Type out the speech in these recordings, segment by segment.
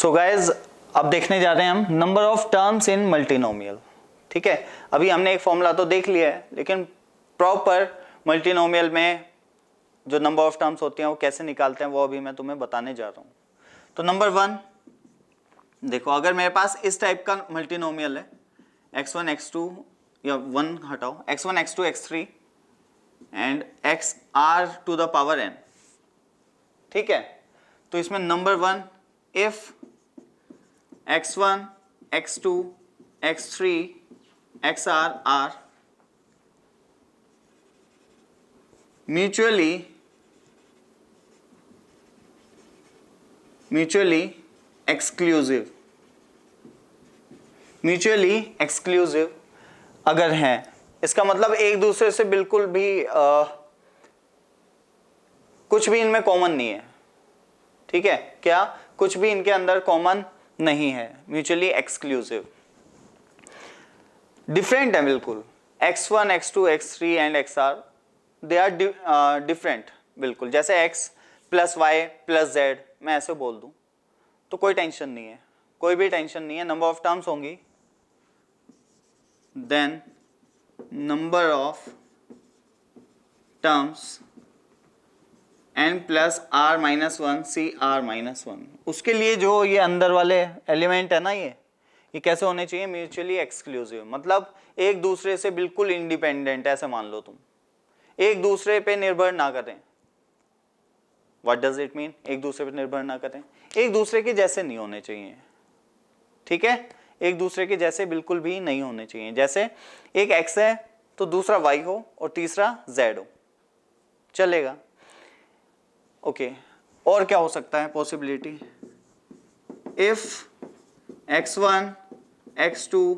So guys अब देखने जा रहे हैं हम number of terms in multinomial. ठीक है, अभी हमने एक फॉर्मूला तो देख लिया है, लेकिन प्रॉपर मल्टीनोमियल में जो नंबर ऑफ टर्म्स होती हैं वो कैसे निकालते हैं वो अभी मैं तुम्हें बताने जा रहा हूँ। तो नंबर 1 देखो, अगर मेरे पास इस टाइप का मल्टीनोमियल है x1 x2 या 1 हटाओ x1 x2 x3 and xr to the power n। ठीक है, तो इसमें नंबर 1 if x1 x2 x3 xr are mutually exclusive अगर हैं, इसका मतलब एक दूसरे से बिल्कुल भी कुछ भी इनमें कॉमन नहीं है। ठीक है, क्या कुछ भी इनके अंदर कॉमन नहीं है, म्यूचुअली एक्सक्लूसिव, डिफरेंट है बिल्कुल। x1 x2 x3 and xr they are different बिल्कुल। जैसे x plus Y plus Z मैं ऐसे बोल दूं तो कोई टेंशन नहीं है, कोई भी टेंशन नहीं है। नंबर ऑफ टर्म्स होंगी, then number of terms n plus r minus 1 C r minus 1। उसके लिए जो ये अंदर वाले एलिमेंट है ना, ये कैसे होने चाहिए, म्यूचुअली एक्सक्लूसिव, मतलब एक दूसरे से बिल्कुल इंडिपेंडेंट, ऐसे मान लो तुम, एक दूसरे पे निर्भर ना करें। व्हाट डज इट मीन, एक दूसरे पे निर्भर ना करें, एक दूसरे के जैसे नहीं होने चाहिए। ठीक है, एक दूसरे के जैसे बिल्कुल भी नहीं होने चाहिए। जैसे एक x है तो दूसरा y हो और तीसरा z हो, चलेगा। ओके, और क्या हो सकता है possibility, if x1 x2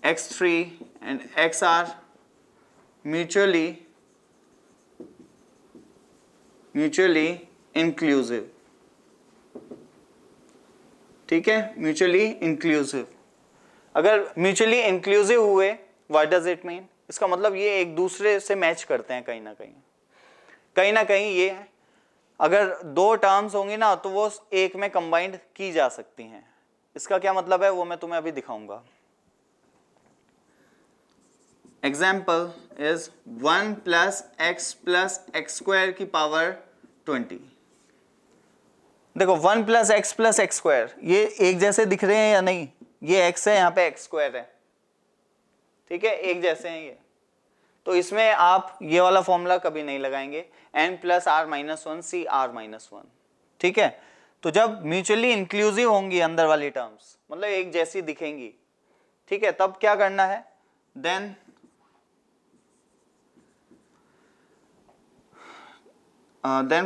x3 and xr mutually inclusive. ठीक है, म्यूचुअली इंक्लूसिव, अगर म्यूचुअली इंक्लूसिव हुए, व्हाट डज इट मीन, इसका मतलब ये एक दूसरे से मैच करते हैं कहीं ना कहीं। ये अगर दो टर्म्स होंगी ना तो वो एक में कंबाइंड की जा सकती हैं। इसका क्या मतलब है वो मैं तुम्हें अभी दिखाऊंगा। Example is 1 plus x square की पावर 20। देखो 1 प्लस एक्स स्क्वायर, ये एक जैसे दिख रहे हैं या नहीं, ये x है, यहाँ पे x स्क्वायर है। ठीक है, एक जैसे हैं ये, तो इसमें आप ये वाला फॉर्मूला कभी नहीं लगाएंगे, n plus r minus 1 C r minus 1। ठीक है, तो जब म्यूचुअली इंक्लूसिव होंगी अंदर वाली टर्म्स, मतलब एक जैसी दिखेंगी, ठीक है, तब क्या करना है, then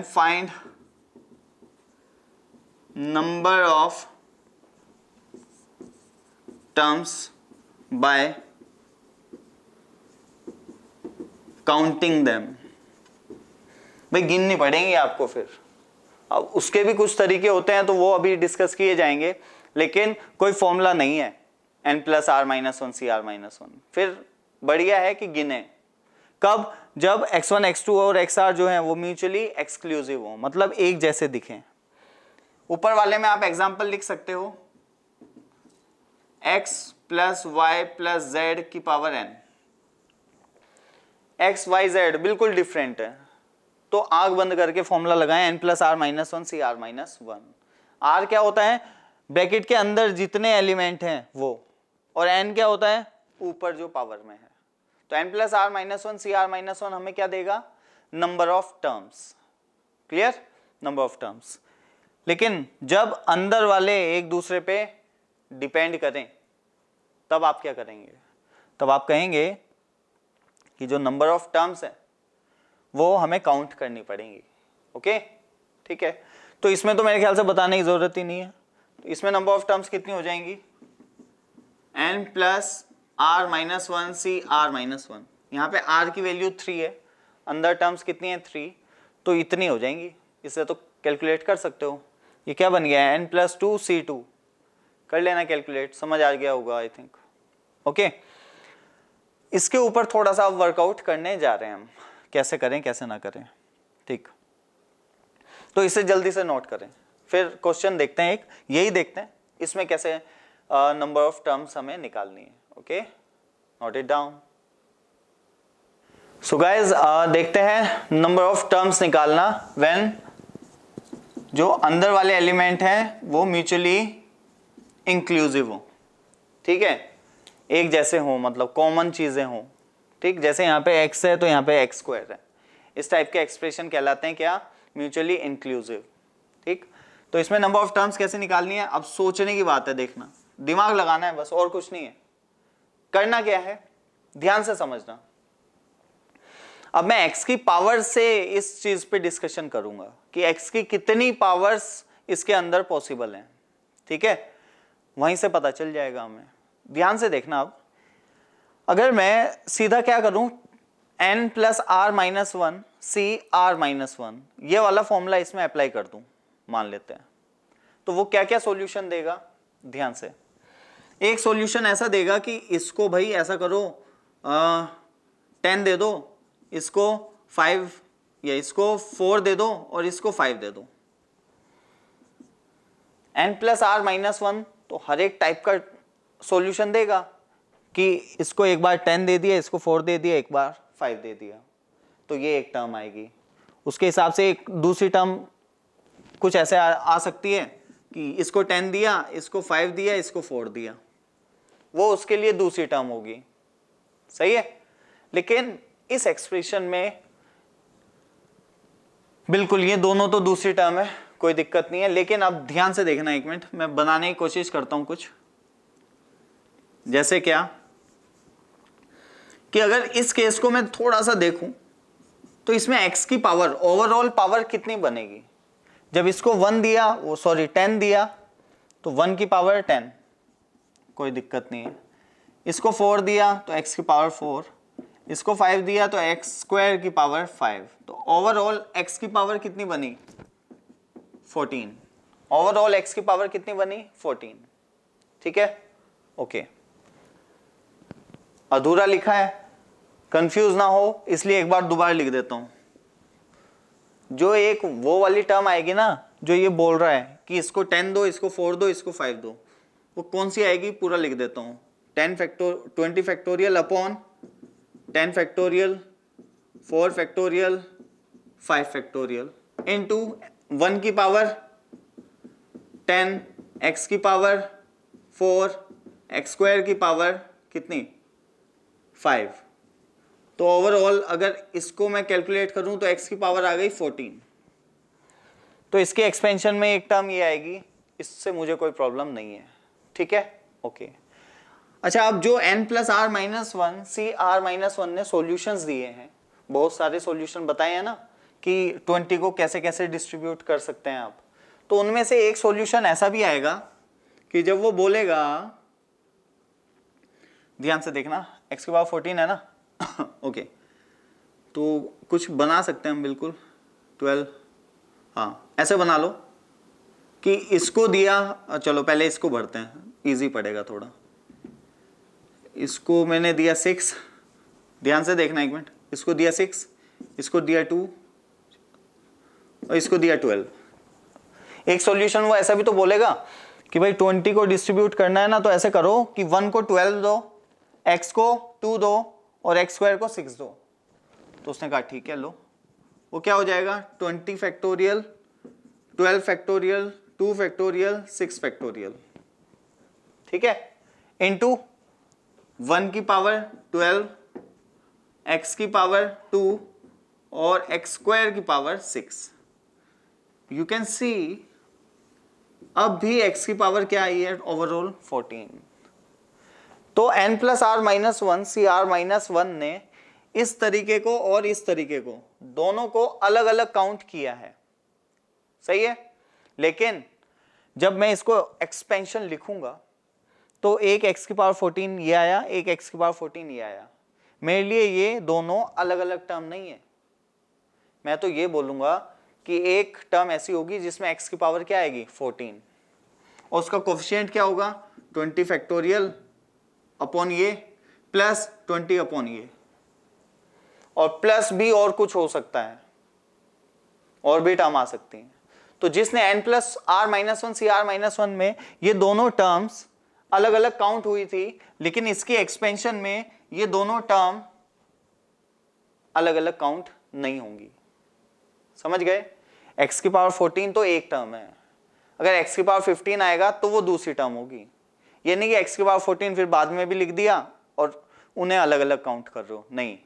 find number of terms by counting them. भाई गिननी पड़ेंगी आपको फिर, अब उसके भी कुछ तरीके होते हैं तो वो अभी डिस्कस किए जाएंगे, लेकिन कोई फॉर्मूला नहीं है n plus r minus 1 C r minus 1। फिर बढ़िया है कि गिने कब, जब x1 x2 और xr जो है वो म्यूचुअली एक्सक्लूसिव हो, मतलब एक जैसे दिखें। ऊपर वाले में आप एग्जांपल लिख सकते हो, x plus Y plus Z की power n, x y z बिल्कुल डिफरेंट है, तो आंख बंद करके फॉर्मूला लगाएं, n plus r minus 1 C r minus 1। r क्या होता है, ब्रैकेट के अंदर जितने एलिमेंट हैं वो, और n क्या होता है, ऊपर जो पावर में है। तो n plus r minus 1 C r minus 1 हमें क्या देगा, number of terms. Clear, number of terms. लेकिन जब अंदर वाले एक दूसरे पे डिपेंड करें तब आप क्या करेंगे, तब आप कहेंगे कि जो नंबर ऑफ टर्म्स है वो हमें काउंट करनी पड़ेंगी। ओके, ठीक है, तो इसमें तो मेरे ख्याल से बताने की जरूरत ही नहीं है। तो इसमें नंबर ऑफ टर्म्स कितनी हो जाएंगी, n plus r minus 1 C r minus 1। यहाँ पे r की वैल्यू 3 है, अंदर टर्म्स कितनी है 3, तो इतनी हो जाएंगी। इससे तो कैलकुलेट कर सकते हो, ये क्या बन गया है, n प्लस 2 सी 2, कर लेना कैलकुलेट, समझ आ गया होगा आई थिंक। ओके, इसके ऊपर थोड़ा सा वर्कआउट करने जा रहे हैं हम, कैसे करें कैसे ना करें। ठीक, तो इसे जल्दी से नोट करें। फिर क्वेश्चन देखते हैं, एक यही देखते हैं इसमें कैसे नंबर ऑफ टर्म्स हमें निकालनी है। Okay, note it down. So guys देखते हैं नंबर ऑफ टर्म्स निकालना व्हेन जो अंदर वाले एलिमेंट हैं वो म्यूचुअली इंक्लूसिव हो। ठीक है, एक जैसे हो, मतलब कॉमन चीजें हो। ठीक, जैसे यहाँ पे x है तो यहाँ पे x स्क्वायर है, इस टाइप के एक्सप्रेशन कहलाते हैं क्या, म्यूचुअली इंक्लूसिव। ठीक, तो इसमें नंबर ऑफ टर्म्स कैसे निकालनी है, अब सोचने की बात है, देखना, दिमाग लगाना है बस, और कुछ नहीं है। करना क्या है, ध्यान से समझना। अब मैं x की पावर से इस चीज पे डिस्कशन करूंगा कि x की कितनी पावर्स इसके अंदर पॉसिबल हैं। ठीक है, वहीं से पता चल जाएगा हमें। ध्यान से देखना। अब अगर मैं सीधा क्या करूं, n plus R minus one C R minus one, ये वाला फॉर्मूला इसमें अप्लाई कर दूं, मान लेते हैं, तो वो क्या क्या सॉल्यूशन देगा। ध्यान से, एक सॉल्यूशन ऐसा देगा कि इसको भाई ऐसा करो 10 दे दो, इसको 5 या इसको 4 दे दो और इसको 5 दे दो। n plus R minus one तो हर एक टाइप का सॉल्यूशन देगा कि इसको एक बार 10 दे दिया, इसको 4 दे दिया, एक बार 5 दे दिया, तो ये एक टर्म आएगी। उसके हिसाब से एक दूसरी टर्म कुछ ऐसे आ सकती है कि इसको 10 दिया, इसको 5 दिया, इसको 4 दिया, वो उसके लिए दूसरी टर्म होगी। सही है, लेकिन इस एक्सप्रेशन में बिल्कुल ये दोनों तो दूसरी टर्म है, कोई दिक्कत नहीं है। लेकिन अब ध्यान से देखना, एक मिनट मैं बनाने की कोशिश करता हूं कुछ। जैसे क्या कि अगर इस केस को मैं थोड़ा सा देखूं तो इसमें x की पावर, ओवरऑल पावर कितनी बनेगी। जब इसको 1 दिया, वो सॉरी 10 दिया, तो 1 की पावर 10, कोई दिक्कत नहीं है। इसको 4 दिया तो x की पावर 4, इसको 5 दिया तो x स्क्वायर की पावर 5, तो ओवरऑल x की पावर कितनी बनी, 14। ओवरऑल x की पावर कितनी बनी, 14। ठीक है, ओके। अधूरा लिखा है, कंफ्यूज ना हो इसलिए एक बार दोबारा लिख देता हूं। जो एक वो वाली टर्म आएगी ना, जो ये बोल रहा है कि इसको 10 दो, इसको 4 दो, इसको 5 दो, वो कौन सी आएगी, पूरा लिख देता हूं। 20 factorial upon 10 factorial, 4 factorial, 5 factorial into 1 की पावर 10, x की पावर 4, x स्क्वायर की पावर कितनी, 5। तो ओवरऑल अगर इसको मैं कैलकुलेट करूं तो x की पावर आ गई 14। तो इसके एक्सपेंशन में एक टर्म ये आएगी, इससे मुझे कोई प्रॉब्लम नहीं है। ठीक है, ओके। अच्छा, अब जो n plus R minus one C R minus one ने सॉल्यूशंस दिए हैं, बहुत सारे सॉल्यूशन बताए हैं ना कि 20 को कैसे कैसे डिस्ट्रीब्यूट कर सकते हैं आप, तो उनमें से एक सॉल्यूशन ऐसा भी आएगा कि जब वो बोलेगा, ध्यान से देखना, x की पावर 14 है ना ओके, तो कुछ बना सकते हैं हम, बिल्कुल 12, हाँ ऐसे बना लो कि इसको दिया, चलो पहले इसको भरते हैं, इजी पड़ेगा थोड़ा। इसको मैंने दिया 6, ध्यान से देखना एक मिनट, इसको दिया 6, इसको दिया 2 और इसको दिया 12। एक सॉल्यूशन वो ऐसा भी तो बोलेगा कि भाई 20 को डिस्ट्रीब्यूट करना है ना, तो ऐसे करो कि 1 को 12 दो, x को 2 दो और x स्क्वायर को 6 दो। तो उसने कहा ठीक है, लो, वो क्या हो जाएगा, 20 फैक्टोरियल, 12 फैक्टोरियल, 2 फैक्टोरियल, 6 फैक्टोरियल। ठीक है, इनटू 1 की पावर 12, x की पावर 2 और x स्क्वायर की पावर 6। यू कैन सी अब भी x की पावर क्या आई है, ओवरऑल 14। तो n plus R minus one C R minus one ने इस तरीके को और इस तरीके को, दोनों को अलग अलग काउंट किया है। सही है, लेकिन जब मैं इसको एक्सपेंशन लिखूंगा तो एक x की पावर 14 ये आया, एक x की पावर 14 ये आया। मेरे लिए ये दोनों अलग अलग टर्म नहीं है। मैं तो ये बोलूंगा कि एक टर्म ऐसी होगी जिसमें x की पावर क्या आएगी, 14, और उसका कोफिशिएंट क्या होगा, 20 फैक्टोरियल अपॉन ये प्लस 20 अपॉन ये, और प्लस भी और कुछ हो सकता है, और भी टर्म आ सकती हैं। तो जिसने n plus R minus one C R minus one में ये दोनों टर्म्स अलग अलग काउंट हुई थी, लेकिन इसकी एक्सपेंशन में ये दोनों टर्म अलग अलग काउंट नहीं होंगी। समझ गए? x की पावर 14 तो एक टर्म है, अगर x की पावर 15 आएगा तो वो दूसरी टर्म होगी। ये नहीं कि x की पावर 14 फिर बाद में भी लिख दिया और उन्हें अलग अलग काउंट कर रहे हो, नहीं।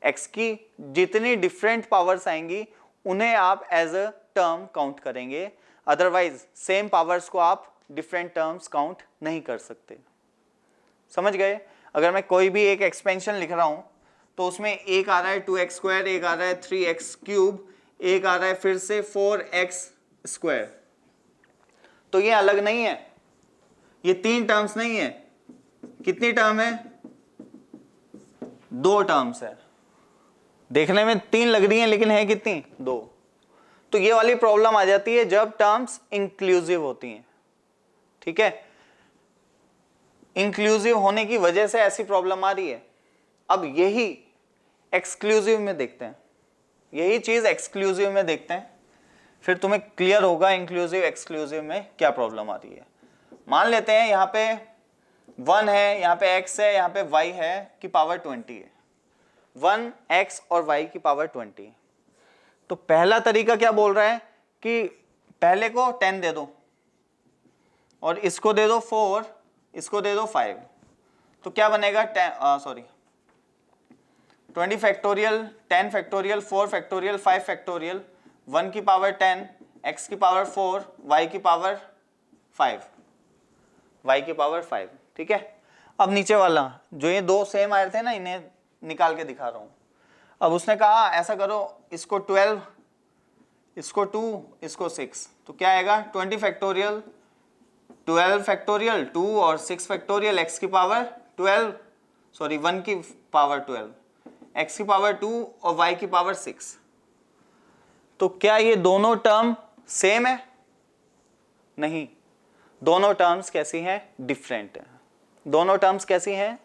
x की जितनी डिफरेंट पावर्स आएंगी उन्हें आप एज अ टर्म काउंट करेंगे, अदरवाइज सेम पावर्स को आप डिफरेंट टर्म्स काउंट नहीं कर सकते। समझ गए? अगर मैं कोई भी एक एक्सपेंशन लिख रहा हूं तो उसमें एक आ रहा है 2x स्क्वायर, एक आ रहा है 3x क्यूब, एक आ रहा है फिर से 4x स्क्वायर, तो ये अलग नहीं है, ये तीन टर्म्स नहीं है। कितनी टर्म है? दो टर्म्स है। देखने में तीन लग रही हैं लेकिन है कितनी? दो। तो ये वाली प्रॉब्लम आ जाती है जब टर्म्स इंक्लूसिव होती हैं। ठीक है, इंक्लूसिव होने की वजह से ऐसी प्रॉब्लम आ रही है। अब यही एक्सक्लूसिव में देखते हैं, यही चीज एक्सक्लूसिव में देखते हैं, फिर तुम्हें क्लियर होगा इंक्लूसिव एक्सक्लूसिव में क्या प्रॉब्लम आ रही है। मान लेते हैं यहाँ पे 1 है, यहाँ पे x है, यहाँ पे y है की पावर 20 है, 1x और y की पावर 20। तो पहला तरीका क्या बोल रहा है कि पहले को 10 दे दो और इसको दे दो 4, इसको दे दो 5, तो क्या बनेगा? 20 फैक्टोरियल, 10 फैक्टोरियल, 4 फैक्टोरियल, 5 फैक्टोरियल, 1 की पावर 10, x की पावर 4, y की पावर 5, y की पावर 5। ठीक है, अब नीचे वाला जो ये दो सेम आए थे ना, इन्हें निकाल के दिखा रहा हूं। अब उसने कहा ऐसा करो, इसको 12, इसको 2, इसको 6, तो क्या आएगा? 20 फैक्टोरियल, 12 फैक्टोरियल, 2 और 6 फैक्टोरियल, x की पावर 12, सॉरी 1 की पावर 12, x की पावर 2 और y की पावर 6। तो क्या ये दोनों टर्म सेम है? नहीं, दोनों टर्म्स कैसी हैं? डिफरेंट है। दोनों टर्म्स कैसी हैं?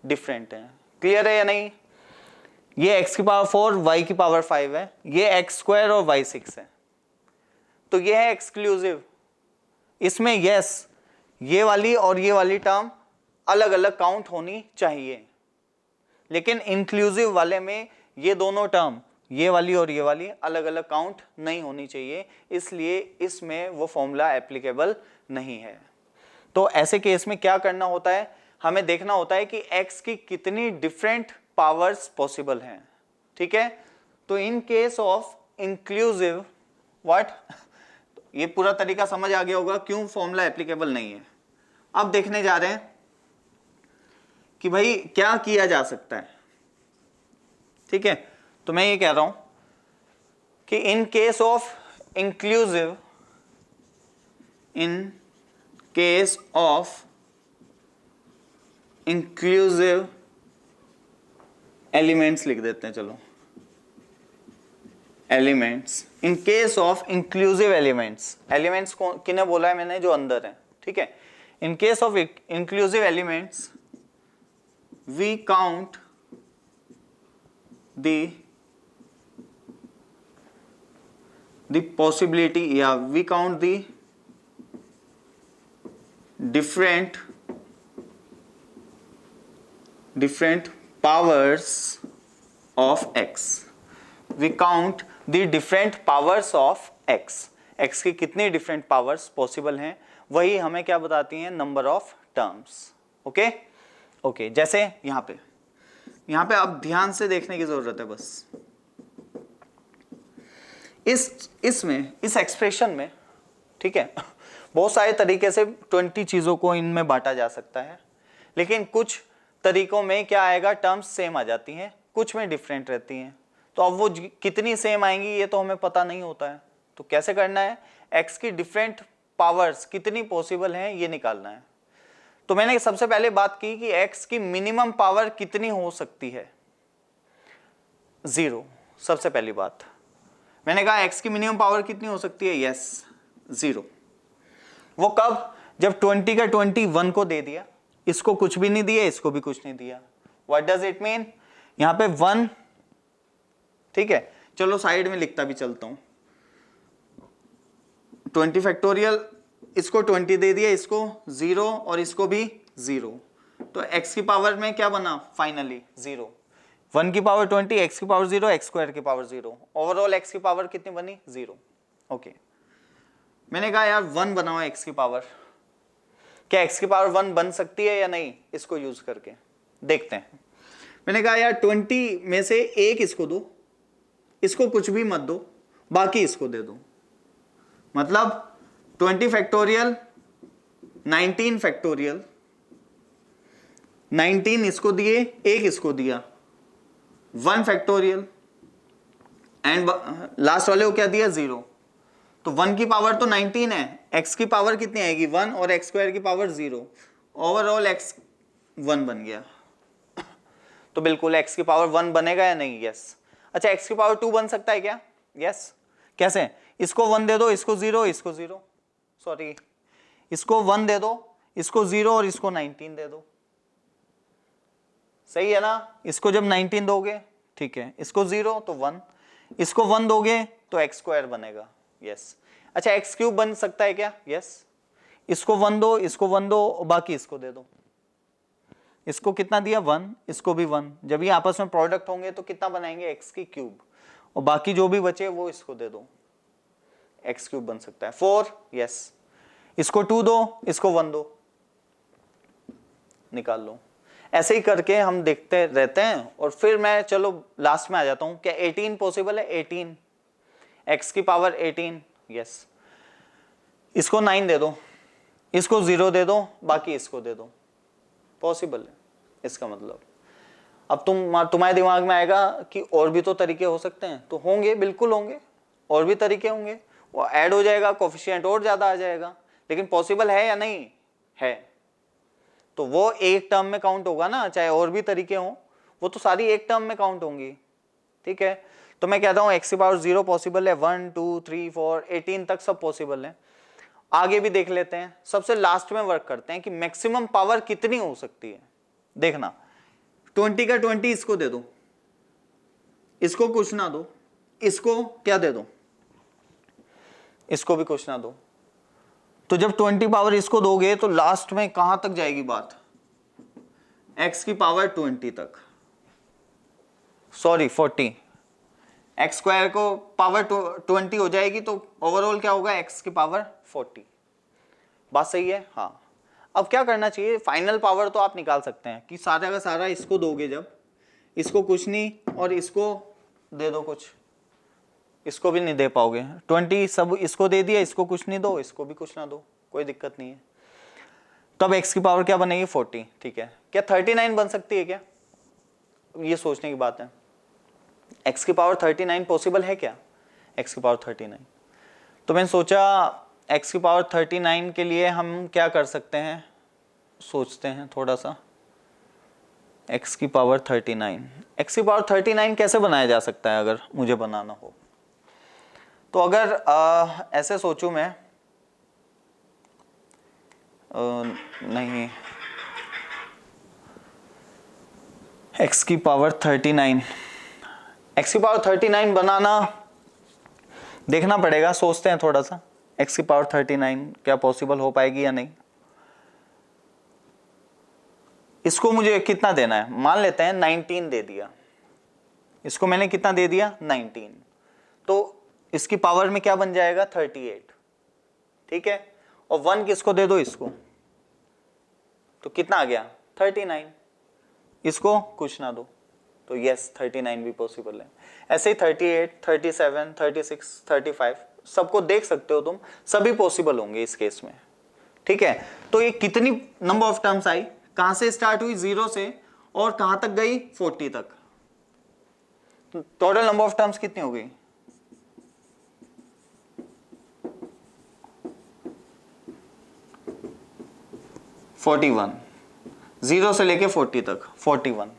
डिफरेंट है। क्लियर है या नहीं? ये x की पावर 4, y की पावर 5 है, ये x स्क्वायर और y 6 है, तो ये है एक्सक्लूसिव। इसमें यस, ये वाली और ये वाली टर्म अलग अलग काउंट होनी चाहिए, लेकिन इंक्लूसिव वाले में ये दोनों टर्म, ये वाली और ये वाली अलग अलग काउंट नहीं होनी चाहिए, इसलिए इसमें वो फॉर्मूला एप्लीकेबल नहीं है। तो ऐसे केस में क्या करना होता है? हमें देखना होता है कि x की कितनी डिफरेंट पावर्स पॉसिबल हैं। ठीक है, तो इन केस ऑफ इंक्लूसिव व्हाट, ये पूरा तरीका समझ आ गया होगा क्यों फॉर्मूला एप्लीकेबल नहीं है। अब देखने जा रहे हैं कि भाई क्या किया जा सकता है। ठीक है, तो मैं ये कह रहा हूं कि इन case of inclusive, in case of inclusive elements लिख देते हैं, चलो elements, in case of inclusive elements, elements को किन्हें बोला है मैंने? जो अंदर है। ठीक है, in case of inclusive elements we count the possibility, yeah, we count the different powers of x. We count the different powers of x. x की कितनी डिफरेंट पावर्स पॉसिबल हैं, वही हमें क्या बताती हैं? Number of terms. Okay okay, जैसे यहाँ पे अब ध्यान से देखने की जरूरत है बस। इसमें इस एक्सप्रेशन में, ठीक है, बहुत सारे तरीके से 20 चीजों को इनमें बांटा जा सकता है, लेकिन कुछ तरीकों में क्या आएगा? टर्म्स सेम आ जाती हैं, कुछ में डिफरेंट रहती हैं। तो अब वो कितनी सेम आएंगी ये तो हमें पता नहीं होता है, तो कैसे करना है? x की डिफरेंट पावर्स कितनी पॉसिबल हैं ये निकालना है। तो मैंने सबसे पहले बात की कि x की मिनिमम पावर कितनी हो सकती है? 0। सबसे पहली बात मैंने कहा x की मिनिमम पावर कितनी हो सकती है? यस, 0। वो कब? जब 20 का 21 को दे दिया, इसको कुछ भी नहीं दिया, इसको भी कुछ नहीं दिया। What does it mean? यहां पे 1, ठीक है, चलो साइड में लिखता भी चलता हूं। 20 फैक्टोरियल, इसको 20 दे दिया, इसको 0 और इसको भी 0, तो x की पावर में क्या बना फाइनली 0, 1 की पावर 20, x की पावर 0, x स्क्वायर की पावर 0, ओवरऑल x की पावर कितनी बनी 0। ओके, मैंने कहा यार 1 बनाओ x की पावर, क्या x की पावर 1 बन सकती है या नहीं, इसको यूज करके देखते हैं। मैंने कहा यार 20 में से एक इसको दो, इसको कुछ भी मत दो, बाकी इसको दे दो, मतलब 20 फैक्टोरियल 19 फैक्टोरियल, 19 इसको दिए, एक इसको दिया, 1 फैक्टोरियल एंड लास्ट वाले को क्या दिया 0, तो 1 की पावर तो 19 है, x की पावर कितनी आएगी 1 और x स्क्वायर की पावर 0, ओवरऑल x 1 बन गया। तो बिल्कुल x की पावर 1 बनेगा या नहीं, यस। अच्छा x की पावर 2 बन सकता है क्या, यस। कैसे, इसको 1 दे दो, इसको 0, इसको 0, सॉरी इसको 1 दे दो, इसको 0 और इसको 19 दे दो, सही है ना। इसको जब 19 दोगे, ठीक है, इसको 0 तो 1, इसको 1 दोगे तो x स्क्वायर बनेगा, यस। अच्छा x क्यूब बन सकता है क्या, यस। इसको 1 दो, इसको 1 दो, बाकी इसको दे दो, इसको कितना दिया 1, इसको भी 1, जब ये आपस में प्रोडक्ट होंगे तो कितना बनाएंगे x की क्यूब, और बाकी जो भी बचे वो इसको दे दो, x क्यूब बन सकता है 4, यस। इसको 2 दो, इसको 1 दो, निकाल लो। ऐसे ही करके हम देखते रहते हैं, और फिर मैं चलो लास्ट में आ जाता हूं, क्या 18 पॉसिबल है, 18 x की पावर 18, यस। इसको 9 दे दो, इसको 0 दे दो, बाकी इसको दे दो, पॉसिबल है। इसका मतलब अब तुम्हारे दिमाग में आएगा कि और भी तो तरीके हो सकते हैं, तो होंगे, बिल्कुल होंगे, और भी तरीके होंगे, वो ऐड हो जाएगा, कोफिशिएंट और ज्यादा आ जाएगा, लेकिन पॉसिबल है या नहीं है, तो वो एक टर्म में काउंट होगा ना, चाहे और भी तरीके हों, वो तो सारी एक टर्म में काउंट होंगी, ठीक है। तो मैं कहता हूँ x की पावर 0 पॉसिबल है, 1 2 3 4 18 तक सब पॉसिबल है। आगे भी देख लेते हैं, सबसे लास्ट में वर्क करते हैं कि मैक्सिमम पावर कितनी हो सकती है। देखना 20 का 20 इसको दे दो, इसको कुछ ना दो, इसको क्या दे दो, इसको भी कुछ ना दो, तो जब 20 पावर इसको दोगे तो लास्ट में कहां तक जाएगी बात, x की पावर 20 तक, सॉरी 40, x स्क्वायर को पावर 20 हो जाएगी, तो ओवरऑल क्या होगा x की पावर 40। बात सही है, हाँ। अब क्या करना चाहिए, फाइनल पावर तो आप निकाल सकते हैं कि सारा का सारा इसको दोगे, जब इसको कुछ नहीं और इसको दे दो कुछ, इसको भी नहीं दे पाओगे, 20 सब इसको दे दिया, इसको कुछ नहीं दो, इसको भी कुछ ना दो, कोई दिक्कत नहीं है। तब x की पावर क्या बनेगी 40, ठीक है। क्या 39 बन सकती है क्या, ये सोचने की बात है। x की पावर 39 पॉसिबल है क्या, x की पावर 39, तो मैंने सोचा x की पावर 39 के लिए हम क्या कर सकते हैं, सोचते हैं थोड़ा सा। x की पावर 39, x की पावर 39 कैसे बनाया जा सकता है, अगर मुझे बनाना हो तो, अगर ऐसे सोचूं मैं, नहीं, x की पावर 39, x की पावर 39 बनाना देखना पड़ेगा, सोचते हैं थोड़ा सा, x की पावर 39 क्या पॉसिबल हो पाएगी या नहीं। इसको मुझे कितना देना है, मान लेते हैं 19 दे दिया, इसको मैंने कितना दे दिया 19, तो इसकी पावर में क्या बन जाएगा 38, ठीक है। और 1 किसको दे दो, इसको, तो कितना आ गया 39, इसको कुछ ना दो, तो यस 39 भी पॉसिबल है। ऐसे ही 38 37 36 35 सबको देख सकते हो तुम, सभी पॉसिबल होंगे इस केस में, ठीक है। तो ये कितनी नंबर ऑफ टर्म्स आई, कहां से स्टार्ट हुई 0 से और कहां तक गई 40 तक, टोटल नंबर ऑफ टर्म्स कितनी हो गई, (41) 0 से लेके 40 तक 41।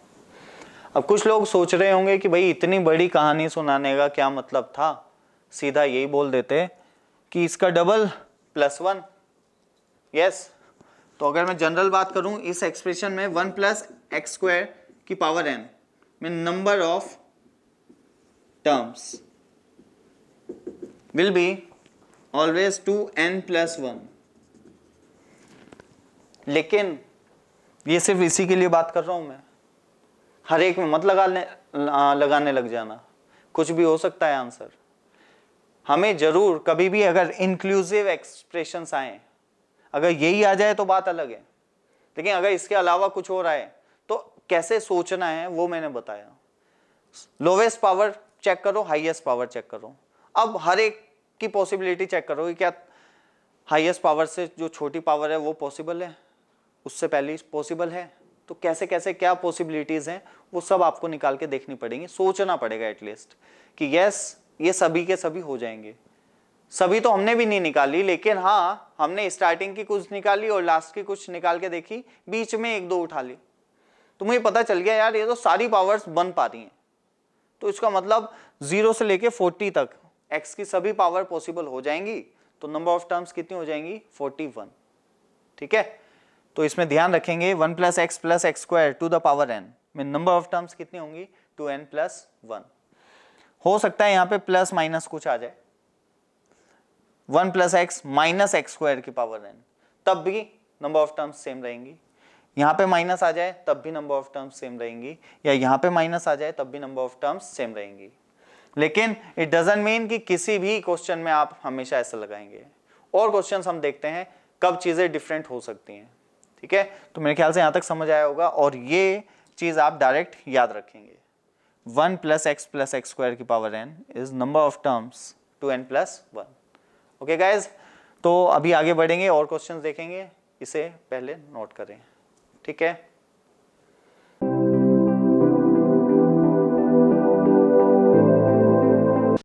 अब कुछ लोग सोच रहे होंगे कि भाई इतनी बड़ी कहानी सुनाने का क्या मतलब था, सीधा यही बोल देते कि इसका डबल +1, यस। तो अगर मैं जनरल बात करूं इस एक्सप्रेशन में 1 + x² की पावर n में number of terms will be always two n plus 1। लेकिन ये सिर्फ इसी के लिए बात कर रहा हूं मैं, हर एक में मत लगाने लग जाना, कुछ भी हो सकता है आंसर। हमें जरूर कभी भी अगर इंक्लूसिव एक्सप्रेशंस आए, अगर यही आ जाए तो बात अलग है, लेकिन अगर इसके अलावा कुछ हो रहा है तो कैसे सोचना है वो मैंने बताया। लोवेस्ट पावर चेक करो, हाईएस्ट पावर चेक करो। अब हर एक की पॉसिबिलिटी चेक करो कि क्या हाईएस्ट पावर से जो छोटी पावर है वो पॉसिबल है, उससे पहले पॉसिबल है, तो कैसे कैसे क्या पॉसिबिलिटीज हैं वो सब आपको निकाल के देखनी पड़ेगी, सोचना पड़ेगा एटलीस्ट कि यस ये सभी के सभी हो जाएंगे। सभी तो हमने भी नहीं निकाली, लेकिन हाँ हमने स्टार्टिंग की कुछ निकाली और लास्ट की कुछ निकाल के देखी, बीच में एक दो उठा ली, तो मुझे पता चल गया यार ये तो सारी पावर्स बन पा रही हैं, तो इसका मतलब 0 से लेके 40 तक x की सभी पावर पॉसिबल हो जाएंगी, तो नंबर ऑफ टर्म्स कितनी हो जाएंगी 41। ठीक है, तो इसमें ध्यान रखेंगे 1 plus X plus X square to the power n में नंबर ऑफ टर्म्स कितनी होंगी 2n प्लस 1। हो सकता है यहां पे प्लस माइनस कुछ आ जाए, 1 plus x minus x square की पावर n, तब भी नंबर ऑफ टर्म्स सेम रहेंगी। यहां पे माइनस आ जाए तब भी नंबर ऑफ टर्म्स सेम रहेंगी, या यहां पे माइनस आ जाए तब भी नंबर ऑफ टर्म्स सेम रहेंगी। लेकिन इट डजंट मीन कि किसी भी क्वेश्चन में आप हमेशा ऐसा लगाएंगे। और क्वेश्चंस हम देखते हैं कब चीजें डिफरेंट हो सकती हैं। ठीक है, तो मेरे ख्याल से यहां तक समझ आया होगा, और ये चीज आप डायरेक्ट याद रखेंगे। 1 प्लस एक्स स्क्वायर की power n is number of terms 2n plus 1। Okay guys, तो अभी आगे बढ़ेंगे और क्वेश्चंस देखेंगे, इसे पहले नोट करें। ठीक है।